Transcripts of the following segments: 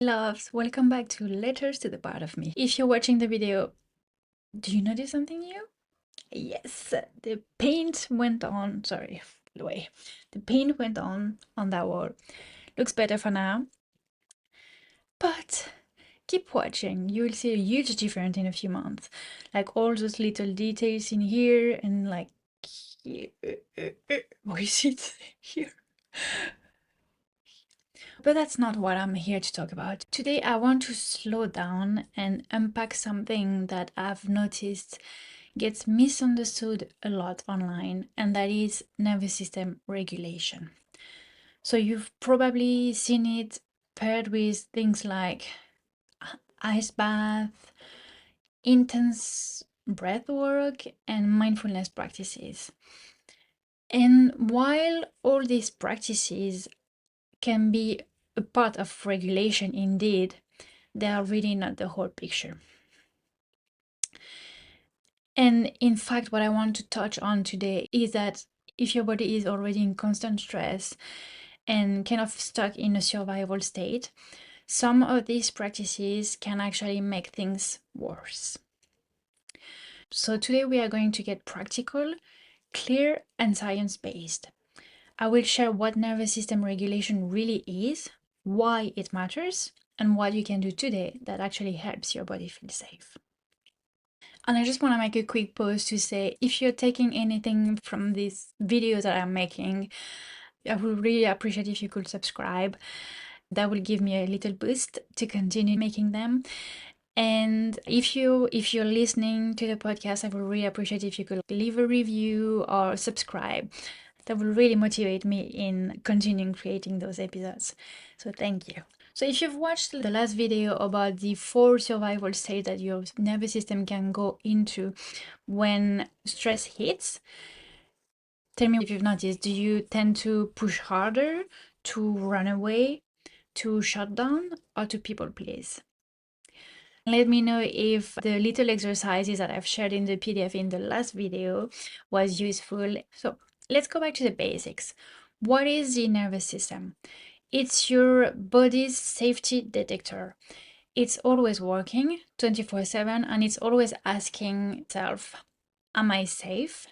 Loves, welcome back to Letters to the Part of Me. If you're watching the video, do you notice something new? Yes, the paint went on. Sorry, the way the paint went on that wall. Looks better for now, but keep watching. You will see a huge difference in a few months. Like all those little details in here and like here. Oh, you see it here. But that's not what I'm here to talk about. Today, I want to slow down and unpack something that I've noticed gets misunderstood a lot online, and that is nervous system regulation. So, you've probably seen it paired with things like ice bath, intense breath work, and mindfulness practices. And while all these practices can be a part of regulation indeed, they are really not the whole picture. And in fact, what I want to touch on today is that if your body is already in constant stress and kind of stuck in a survival state, some of these practices can actually make things worse. So today we are going to get practical, clear, and science-based. I will share what nervous system regulation really is, why it matters, and what you can do today that actually helps your body feel safe. And I just want to make a quick pause to say, if you're taking anything from these videos that I'm making, I would really appreciate if you could subscribe. That will give me a little boost to continue making them. And if you're listening to the podcast, I would really appreciate if you could leave a review or subscribe. That will really motivate me in continuing creating those episodes. So thank you. So if you've watched the last video about the 4 survival states that your nervous system can go into when stress hits, tell me if you've noticed, do you tend to push harder, to run away, to shut down, or to people please? Let me know if the little exercises that I've shared in the PDF in the last video was useful. So let's go back to the basics. What is the nervous system? It's your body's safety detector. It's always working 24/7 and it's always asking itself, am I safe?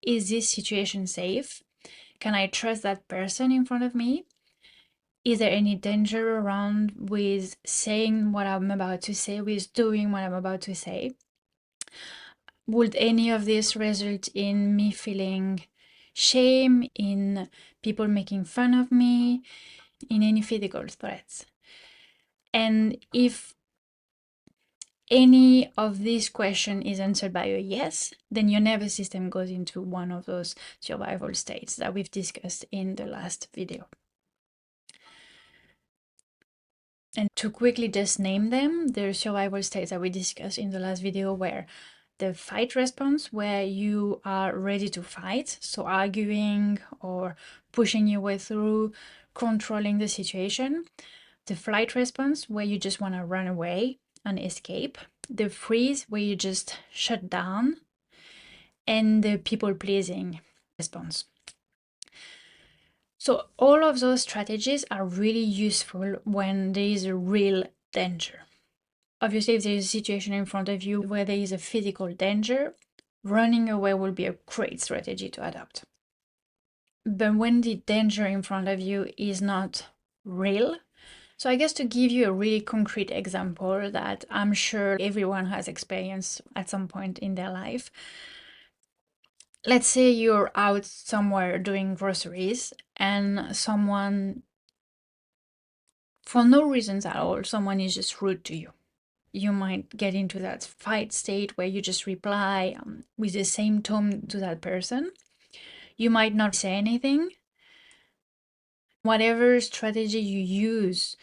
Is this situation safe? Can I trust that person in front of me? Is there any danger around with saying what I'm about to say, with doing what I'm about to say? Would any of this result in me feeling shame, in people making fun of me, in any physical threats? And if any of this question is answered by a yes, then your nervous system goes into one of those survival states that we've discussed in the last video. And to quickly just name them, the survival states that we discussed in the last video were the fight response, where you are ready to fight, so arguing or pushing your way through, controlling the situation. The flight response, where you just want to run away and escape. The freeze, where you just shut down. And the people-pleasing response. So all of those strategies are really useful when there is a real danger. Obviously, if there is a situation in front of you where there is a physical danger, running away will be a great strategy to adopt. But when the danger in front of you is not real, so I guess to give you a really concrete example that I'm sure everyone has experienced at some point in their life. Let's say you're out somewhere doing groceries and someone, for no reasons at all, someone is just rude to you. You might get into that fight state where you just reply with the same tone to that person. You might not say anything. Whatever strategy you use,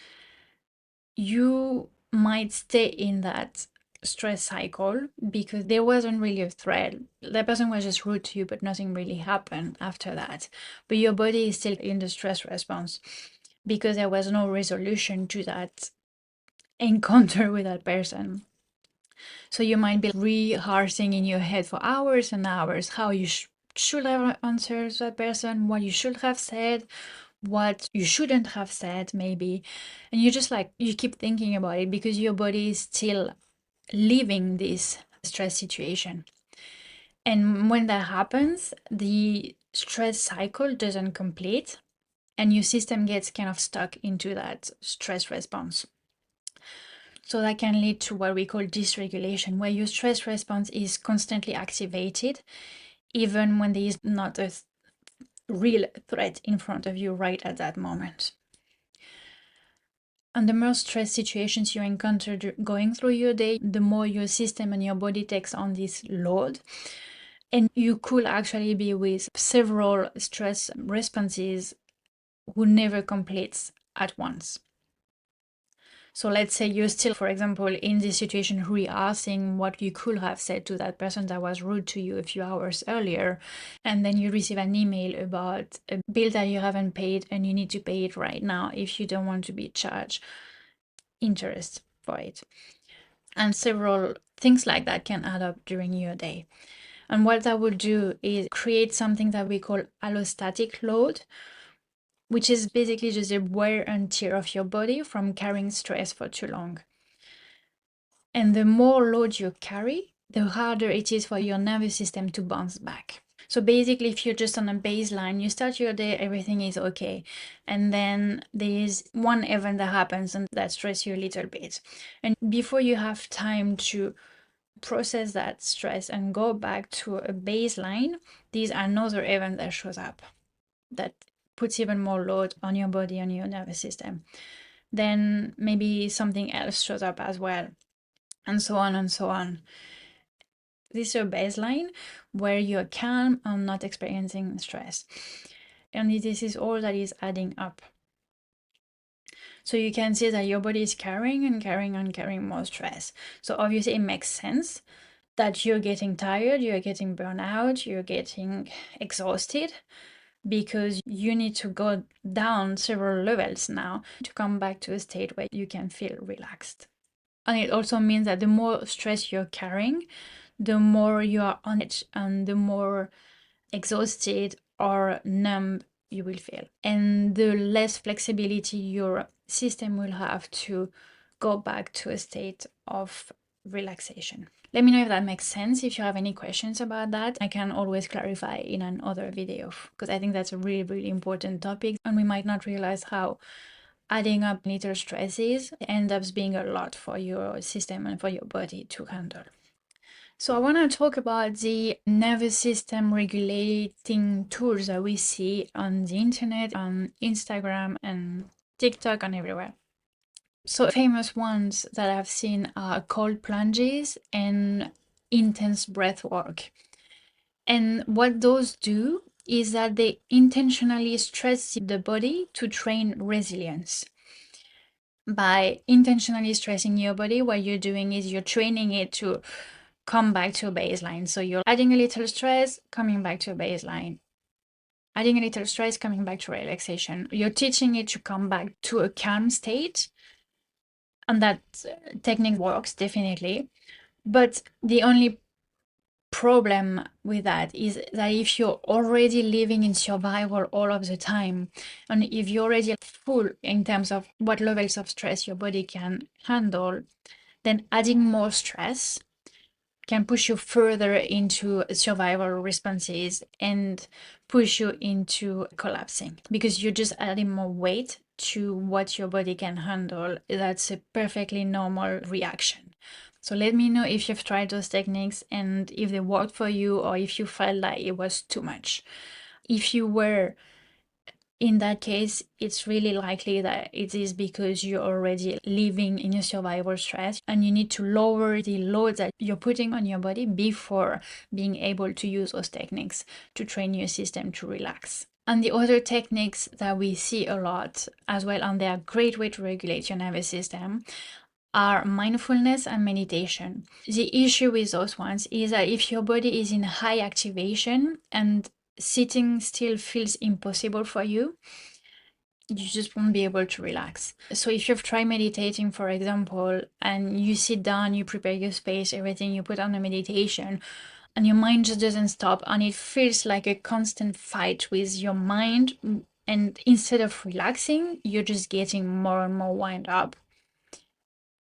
you might stay in that stress cycle because there wasn't really a threat. That person was just rude to you, but nothing really happened after that. But your body is still in the stress response because there was no resolution to that encounter with that person. So you might be rehearsing in your head for hours and hours how you should have answered that person, what you should have said, what you shouldn't have said maybe, and you just like you keep thinking about it because your body is still living this stress situation. And when that happens, the stress cycle doesn't complete and your system gets kind of stuck into that stress response. So that can lead to what we call dysregulation, where your stress response is constantly activated even when there is not a real threat in front of you right at that moment. And the more stress situations you encounter going through your day, the more your system and your body takes on this load. And you could actually be with several stress responses who never completes at once. So let's say you're still, for example, in this situation rehearsing what you could have said to that person that was rude to you a few hours earlier, and then you receive an email about a bill that you haven't paid and you need to pay it right now if you don't want to be charged interest for it. And several things like that can add up during your day. And what that will do is create something that we call allostatic load, which is basically just a wear and tear of your body from carrying stress for too long. And the more load you carry, the harder it is for your nervous system to bounce back. So basically, if you're just on a baseline, you start your day, everything is okay. And then there's one event that happens and that stresses you a little bit. And before you have time to process that stress and go back to a baseline, there's another event that shows up that puts even more load on your body and your nervous system. Then maybe something else shows up as well, and so on and so on. This is your baseline where you're calm and not experiencing stress. And this is all that is adding up. So you can see that your body is carrying and carrying and carrying more stress. So obviously it makes sense that you're getting tired, you're getting burned out, you're getting exhausted, because you need to go down several levels now to come back to a state where you can feel relaxed. And it also means that the more stress you're carrying, the more you are on it and the more exhausted or numb you will feel. And the less flexibility your system will have to go back to a state of relaxation. Let me know if that makes sense. If you have any questions about that, I can always clarify in another video, because I think that's a really, really important topic. And we might not realize how adding up little stresses ends up being a lot for your system and for your body to handle. So I want to talk about the nervous system regulating tools that we see on the internet, on Instagram and TikTok and everywhere. So famous ones that I've seen are cold plunges and intense breath work. And what those do is that they intentionally stress the body to train resilience. By intentionally stressing your body, what you're doing is you're training it to come back to a baseline. So you're adding a little stress, coming back to a baseline. Adding a little stress, coming back to relaxation. You're teaching it to come back to a calm state. And that technique works definitely. But the only problem with that is that if you're already living in survival all of the time, and if you're already full in terms of what levels of stress your body can handle, then adding more stress can push you further into survival responses and push you into collapsing, because you're just adding more weight to what your body can handle. That's a perfectly normal reaction. So let me know if you've tried those techniques and if they worked for you, or if you felt like it was too much. If you were in that case, it's really likely that it is because you're already living in a survival stress and you need to lower the load that you're putting on your body before being able to use those techniques to train your system to relax. And the other techniques that we see a lot as well, and they are a great way to regulate your nervous system, are mindfulness and meditation. The issue with those ones is that if your body is in high activation and sitting still feels impossible for you, you just won't be able to relax. So if you've tried meditating, for example, and you sit down, you prepare your space, everything, you put on the meditation, and your mind just doesn't stop, and it feels like a constant fight with your mind, And instead of relaxing, you're just getting more and more wound up.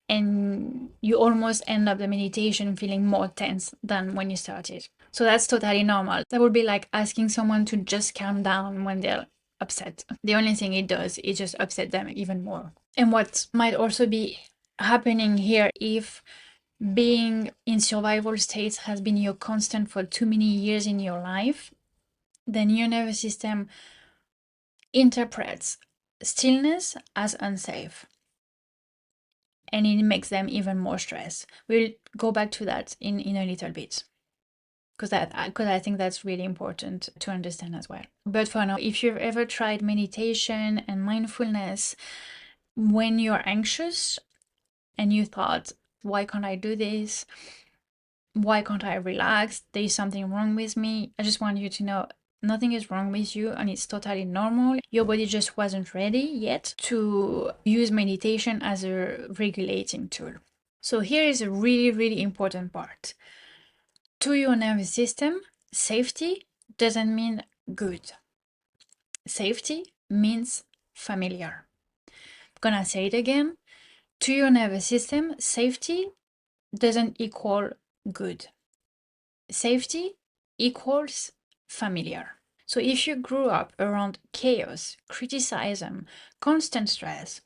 And you almost end up the meditation feeling more tense than when you started. So that's totally normal. That would be like asking someone to just calm down when they're upset. The only thing it does is just upset them even more. And what might also be happening here, if being in survival states has been your constant for too many years in your life, then your nervous system interprets stillness as unsafe, and it makes them even more stressed. We'll go back to that in a little bit, because I think that's really important to understand as well. But for now, if you've ever tried meditation and mindfulness when you're anxious and you thought, why can't I do this? Why can't I relax? There's something wrong with me. I just want you to know nothing is wrong with you, and it's totally normal. Your body just wasn't ready yet to use meditation as a regulating tool. So here is a really, really important part. To your nervous system, safety doesn't mean good. Safety means familiar. I'm gonna say it again. To your nervous system, safety doesn't equal good. Safety equals familiar. So if you grew up around chaos, criticism, constant stress,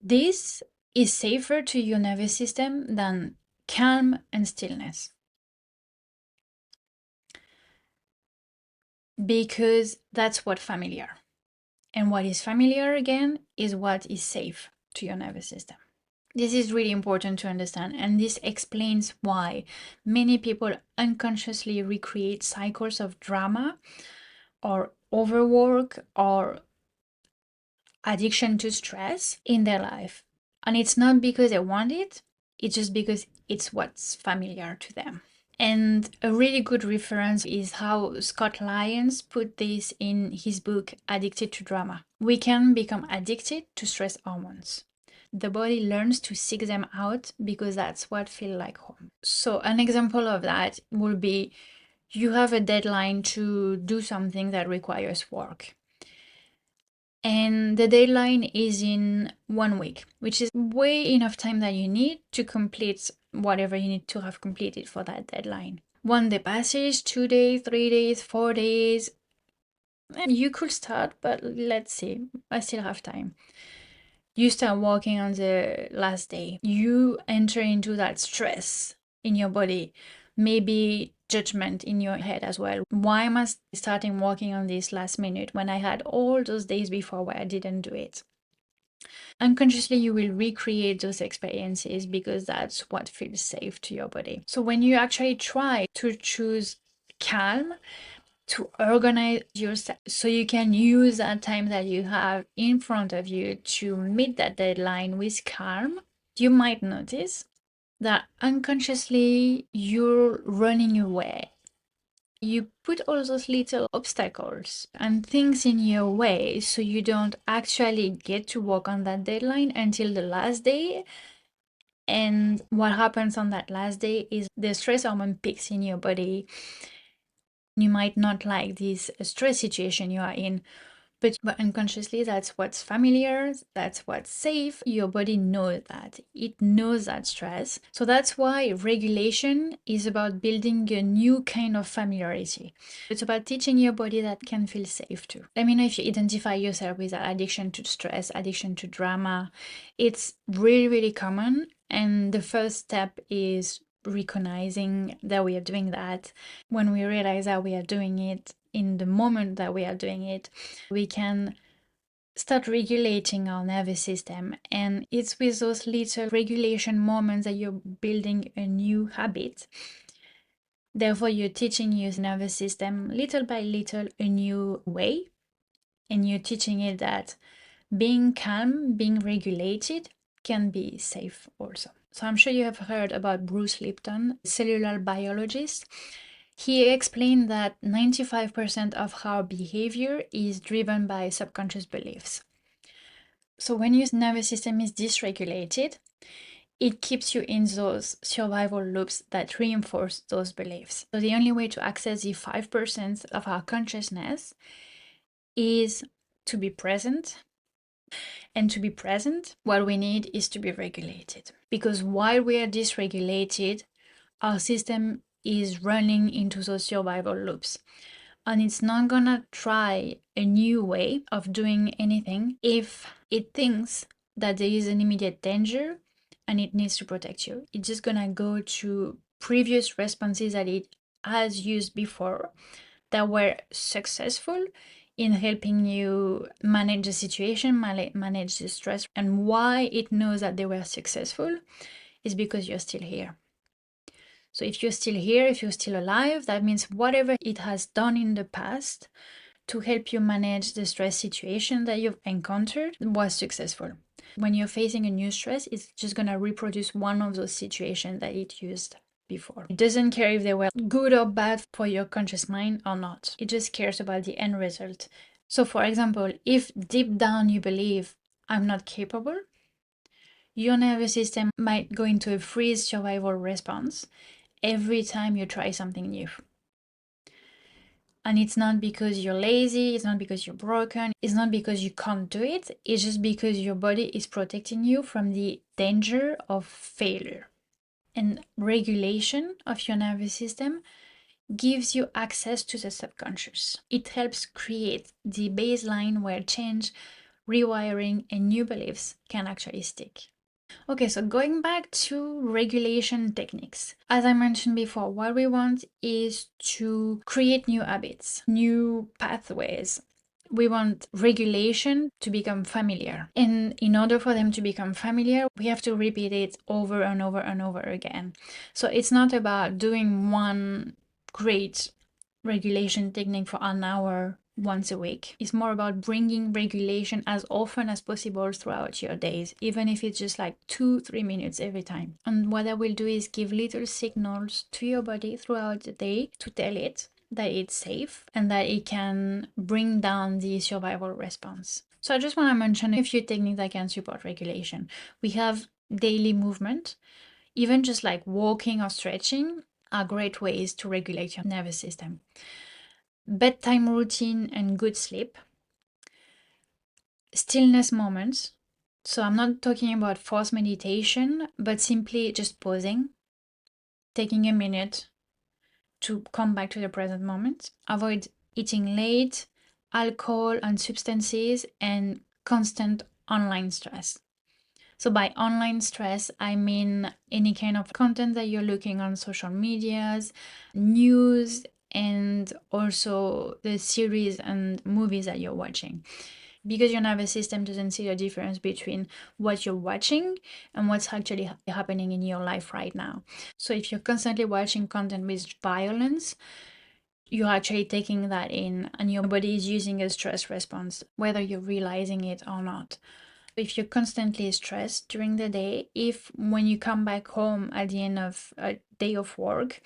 this is safer to your nervous system than calm and stillness. Because that's what familiar. And what is familiar, again, is what is safe to your nervous system. This is really important to understand, and this explains why many people unconsciously recreate cycles of drama or overwork or addiction to stress in their life. And it's not because they want it, it's just because it's what's familiar to them. And a really good reference is how Scott Lyons put this in his book, Addicted to Drama. We can become addicted to stress hormones. The body learns to seek them out because that's what feels like home. So an example of that would be you have a deadline to do something that requires work. And the deadline is in 1 week, which is way enough time that you need to complete whatever you need to have completed for that deadline. 1 day passes, 2 days, 3 days, 4 days. You could start, but let's see, I still have time. You start working on the last day. You enter into that stress in your body, maybe judgment in your head as well. Why am I starting working on this last minute when I had all those days before where I didn't do it? Unconsciously, you will recreate those experiences because that's what feels safe to your body. So when you actually try to choose calm, to organize yourself so you can use that time that you have in front of you to meet that deadline with calm, you might notice that unconsciously you're running away. You put all those little obstacles and things in your way so you don't actually get to work on that deadline until the last day. And what happens on that last day is the stress hormone peaks in your body. You might not like this stress situation you are in, but unconsciously, that's what's familiar, that's what's safe. Your body knows that. It knows that stress. So that's why regulation is about building a new kind of familiarity. It's about teaching your body that can feel safe too. Let me know if you identify yourself with that addiction to stress, addiction to drama. It's really, really common. And the first step is recognizing that we are doing that. When we realize that we are doing it, in the moment that we are doing it, we can start regulating our nervous system. And it's with those little regulation moments that you're building a new habit. Therefore, you're teaching your nervous system little by little a new way. And you're teaching it that being calm, being regulated can be safe also. So I'm sure you have heard about Bruce Lipton, cellular biologist. He explained that 95% of our behavior is driven by subconscious beliefs. So when your nervous system is dysregulated, it keeps you in those survival loops that reinforce those beliefs. So the only way to access the 5% of our consciousness is to be present. And to be present, what we need is to be regulated. Because while we are dysregulated, our system is running into those survival loops. And it's not gonna try a new way of doing anything if it thinks that there is an immediate danger and it needs to protect you. It's just gonna go to previous responses that it has used before that were successful in helping you manage the situation, manage the stress. And why it knows that they were successful is because you're still here. So if you're still here, if you're still alive, that means whatever it has done in the past to help you manage the stress situation that you've encountered was successful. When you're facing a new stress, it's just going to reproduce one of those situations that it used before. It doesn't care if they were good or bad for your conscious mind or not. It just cares about the end result. So for example, if deep down you believe, I'm not capable, your nervous system might go into a freeze survival response every time you try something new. And it's not because you're lazy, it's not because you're broken, it's not because you can't do it, it's just because your body is protecting you from the danger of failure. And regulation of your nervous system gives you access to the subconscious. It helps create the baseline where change, rewiring, and new beliefs can actually stick. Okay, so going back to regulation techniques. As I mentioned before, what we want is to create new habits, new pathways. We want regulation to become familiar. And in order for them to become familiar, we have to repeat it over and over and over again. So it's not about doing one great regulation technique for an hour once a week. It's more about bringing regulation as often as possible throughout your days, even if it's just like 2-3 minutes every time. And what I will do is give little signals to your body throughout the day to tell it that it's safe and that it can bring down the survival response. So I just want to mention a few techniques that can support regulation. We have daily movement. Even just like walking or stretching are great ways to regulate your nervous system. Bedtime routine and good sleep. Stillness moments. So I'm not talking about forced meditation, but simply just pausing, taking a minute to come back to the present moment. Avoid eating late, alcohol and substances, and constant online stress. So by online stress, I mean any kind of content that you're looking on social medias, news, and also the series and movies that you're watching. Because your nervous system doesn't see the difference between what you're watching and what's actually happening in your life right now. So if you're constantly watching content with violence, you're actually taking that in and your body is using a stress response, whether you're realizing it or not. If you're constantly stressed during the day, if when you come back home at the end of a day of work,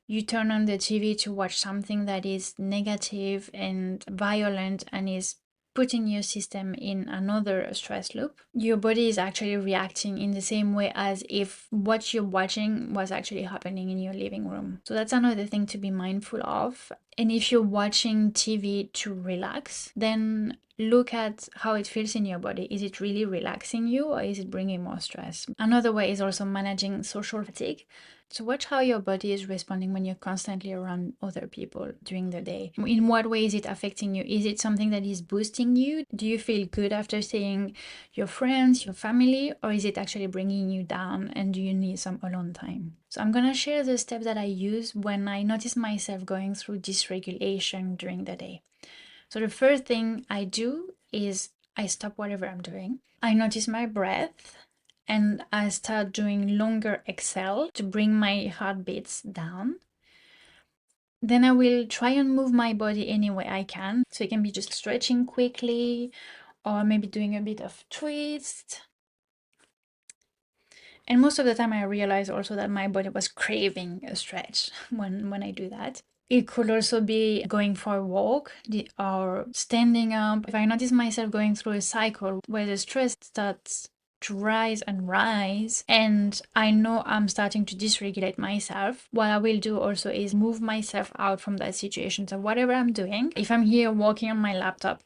you turn on the TV to watch something that is negative and violent and is putting your system in another stress loop, your body is actually reacting in the same way as if what you're watching was actually happening in your living room. So that's another thing to be mindful of. And if you're watching TV to relax, then look at how it feels in your body. Is it really relaxing you or is it bringing more stress? Another way is also managing social fatigue. So watch how your body is responding when you're constantly around other people during the day. In what way is it affecting you? Is it something that is boosting you? Do you feel good after seeing your friends, your family, or is it actually bringing you down and do you need some alone time? So I'm gonna share the steps that I use when I notice myself going through dysregulation during the day. So the first thing I do is I stop whatever I'm doing. I notice my breath and I start doing longer exhale to bring my heartbeats down. Then I will try and move my body any way I can. So it can be just stretching quickly or maybe doing a bit of twist. And most of the time I realize also that my body was craving a stretch when I do that. It could also be going for a walk or standing up. If I notice myself going through a cycle where the stress starts to rise and rise, and I know I'm starting to dysregulate myself, what I will do also is move myself out from that situation. So whatever I'm doing, if I'm here working on my laptop,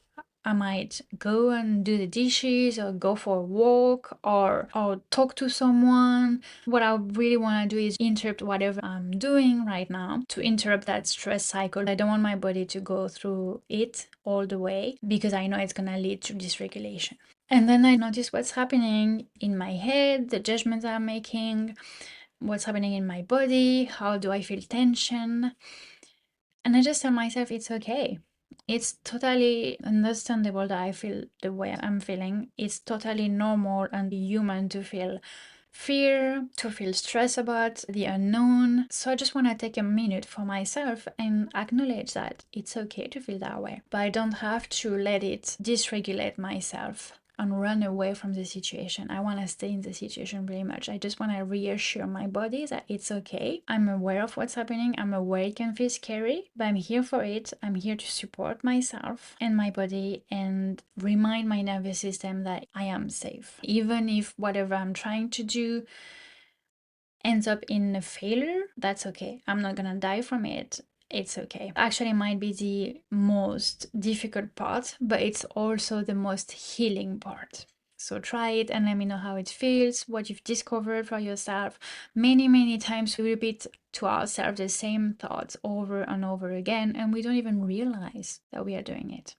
I might go and do the dishes or go for a walk or talk to someone. What I really want to do is interrupt whatever I'm doing right now to interrupt that stress cycle. I don't want my body to go through it all the way because I know it's going to lead to dysregulation. And then I notice what's happening in my head, the judgments I'm making, what's happening in my body, how do I feel tension. And I just tell myself it's okay. It's totally understandable that I feel the way I'm feeling. It's totally normal and human to feel fear, to feel stress about the unknown. So I just want to take a minute for myself and acknowledge that it's okay to feel that way. But I don't have to let it dysregulate myself and run away from the situation. I want to stay in the situation very much. I just want to reassure my body that it's okay. I'm aware of what's happening. I'm aware it can feel scary, but I'm here for it. I'm here to support myself and my body and remind my nervous system that I am safe. Even if whatever I'm trying to do ends up in a failure, that's okay. I'm not gonna die from it. It's okay. Actually, it might be the most difficult part, but it's also the most healing part. So try it and let me know how it feels, what you've discovered for yourself. Many times we repeat to ourselves the same thoughts over and over again, and we don't even realize that we are doing it.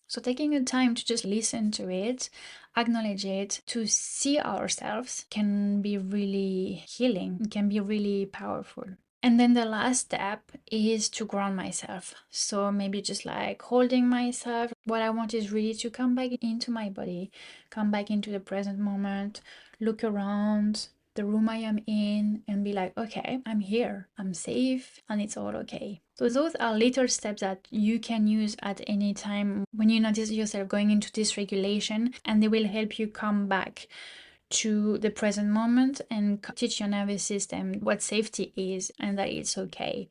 So taking a time to just listen to it, acknowledge it, to see ourselves can be really healing, can be really powerful. And then the last step is to ground myself. So maybe just like holding myself. What I want is really to come back into my body, come back into the present moment, look around the room I am in and be like, okay, I'm here, I'm safe, and it's all okay. So those are little steps that you can use at any time when you notice yourself going into dysregulation, and they will help you come back to the present moment and teach your nervous system what safety is and that it's okay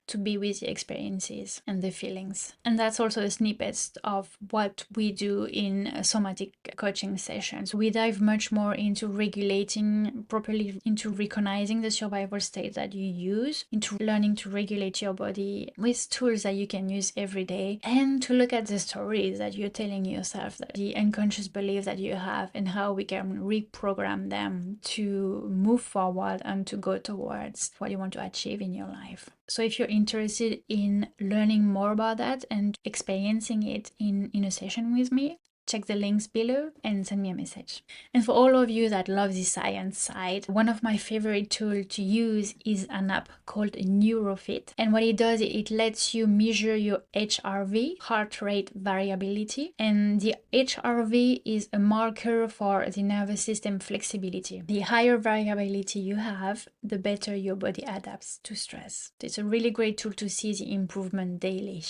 to be with the experiences and the feelings. And that's also a snippet of what we do in somatic coaching sessions. We dive much more into regulating properly, into recognizing the survival state that you use, into learning to regulate your body with tools that you can use every day, and to look at the stories that you're telling yourself, that the unconscious beliefs that you have, and how we can reprogram them to move forward and to go towards what you want to achieve in your life. So if you're interested in learning more about that and experiencing it in a session with me, check the links below and send me a message. And for all of you that love the science side, one of my favorite tools to use is an app called Neurofit. And what it does, it lets you measure your HRV, heart rate variability. And the HRV is a marker for the nervous system flexibility. The higher variability you have, the better your body adapts to stress. It's a really great tool to see the improvement daily,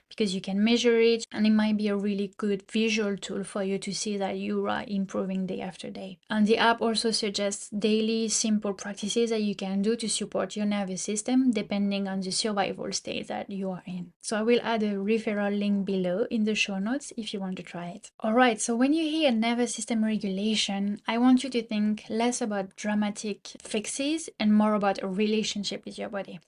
because you can measure it, and it might be a really good visual tool for you to see that you are improving day after day. And the app also suggests daily simple practices that you can do to support your nervous system depending on the survival state that you are in. So I will add a referral link below in the show notes if you want to try it. Alright, so when you hear nervous system regulation, I want you to think less about dramatic fixes and more about a relationship with your body.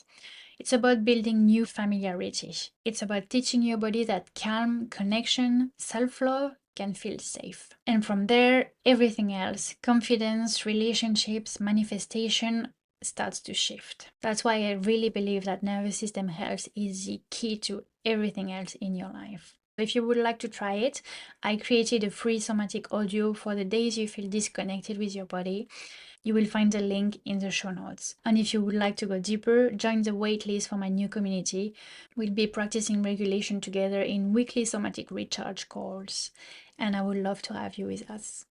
It's about building new familiarity. It's about teaching your body that calm, connection, self-love can feel safe. And from there, everything else, confidence, relationships, manifestation, starts to shift. That's why I really believe that nervous system health is the key to everything else in your life. If you would like to try it, I created a free somatic audio for the days you feel disconnected with your body. You will find the link in the show notes. And if you would like to go deeper, join the waitlist for my new community. We'll be practicing regulation together in weekly somatic recharge calls, and I would love to have you with us.